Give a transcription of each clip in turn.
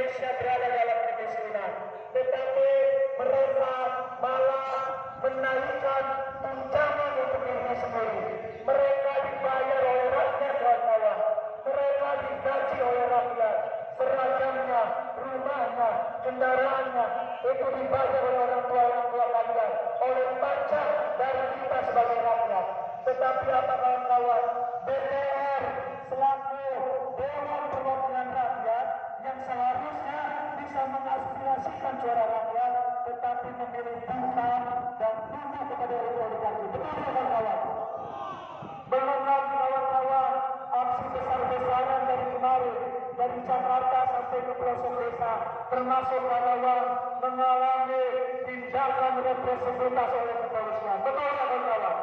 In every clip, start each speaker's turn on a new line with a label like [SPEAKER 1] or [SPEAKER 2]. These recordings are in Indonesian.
[SPEAKER 1] Indonesia berada dalam kemiskinan, tetapi mereka malah menaikkan tunjangan untuk dirinya sendiri. Mereka dibayar oleh rakyat, kawan-kawan. Mereka digaji oleh rakyat. Seragamnya, rumahnya, kendaraannya itu dibayar oleh orang tua kalian, oleh pajak dari kita sebagai rakyat. Tetapi apa, kawan-kawan? DPR selaku Dewan Perwakilan Rakyat yang seharusnya bisa mengaspirasikan suara rakyat, tetapi memilih bungkam dan tunduk kepada oligarki. Betul ya, kawan-kawan? Belum lagi, kawan-kawan, aksi besar-besaran dari kemarin, dari Jakarta sampai ke pelosok desa, termasuk kawan-kawan mengalami tindakan represivitas oleh kepolisian. Betul ya, kawan-kawan?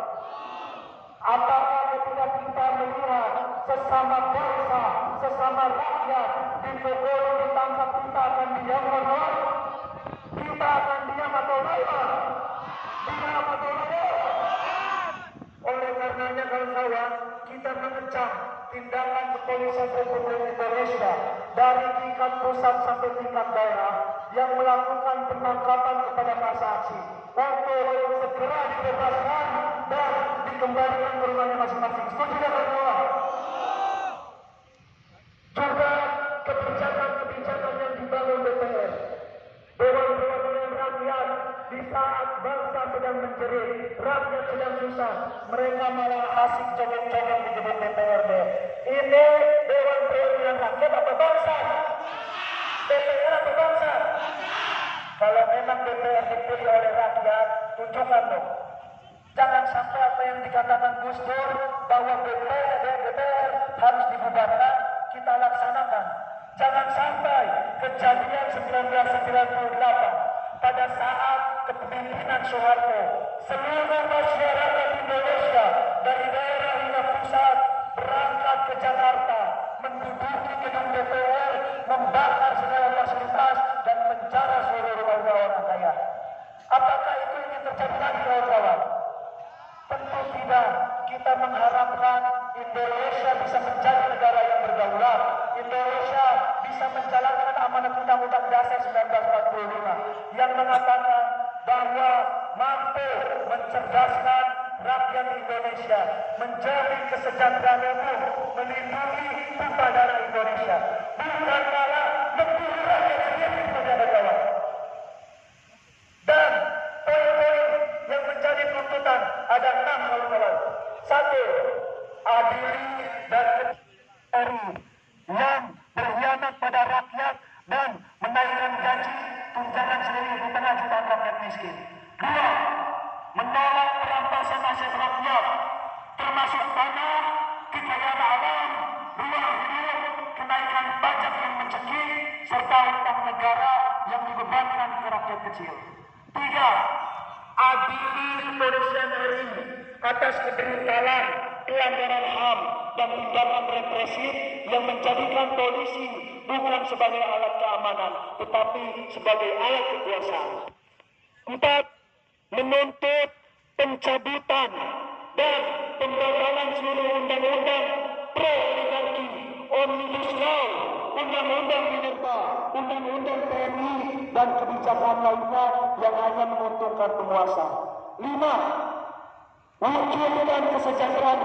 [SPEAKER 1] Apakah ketika kita melihat sesama bangsa, sesama rakyat dipukul, ditangkap, kita akan diam, kawan-kawan? Kita akan diam atau lawan? Diam atau lawan? Oleh karenanya, kawan-kawan, kita mengecam tindakan kepolisian Republik Indonesia dari tingkat pusat sampai tingkat daerah yang melakukan penangkapan kepada massa aksi untuk segera dibebaskan dan dikembalikan ke rumahnya masing-masing. Setuju tidak, kawan-kawan? Juga kebijakan-kebijakan yang dibangun DPR, Dewan Perwakilan Rakyat, di saat bangsa sedang menjerit, rakyat sedang susah, mereka malah asik joget-joget di gedung DPRD. Ini Dewan Perwakilan Rakyat apa bangsa? DPR atau bangsa? Kalau memang DPR dipilih oleh rakyat, tunjukkan dong. Jangan sampai apa yang dikatakan Gus Dur bahwa DPR harus dibubarkan, kita laksanakan. Jangan sampai kejadian 1998 pada saat kepemimpinan Soeharto, seluruh masyarakat Indonesia dari daerah hingga pusat berangkat ke Jakarta, menduduki gedung DPR, membakar segala fasilitas dan menjara seluruh warga orang kaya. Apakah itu ingin terjadi lagi, kawan-kawan? Tentu tidak. Kita mengharapkan Indonesia bisa menjadi negara yang berdaulat. Indonesia bisa menjalankan amanat Undang-Undang Dasar 1945 yang mengatakan bahwa mampu mencerdaskan rakyat Indonesia, menjamin kesejahteraan umum, melindungi tumpah darah Indonesia, bukan malah membunuh rakyat sendiri, kawan-kawan. Dan poin-poin yang menjadi tuntutan ada 6, kawan-kawan. 1. Adili dan RI yang berkhianat pada rakyat dan menaikkan gaji tunjangan sendiri di tengah jutaan rakyat miskin. 2. Menolak perampasan aset rakyat, termasuk tanah, kekayaan alam, ruang hidup, kenaikan pajak yang mencekik, serta utang negara yang dibebankan ke rakyat kecil. 3. Adili kepolisian RI atas kebrutalan, pelanggaran HAM dan tindakan represif yang menjadikan polisi bukan sebagai alat keamanan, tetapi sebagai alat kekuasaan. 4. Menuntut pencabutan dan pembatalan seluruh undang-undang pro-oligarki, Omnibus Law, Undang-Undang Minerba, Undang-Undang TNI, dan kebijakan lainnya yang hanya menguntungkan penguasa. 5. Wujudkan kesejahteraan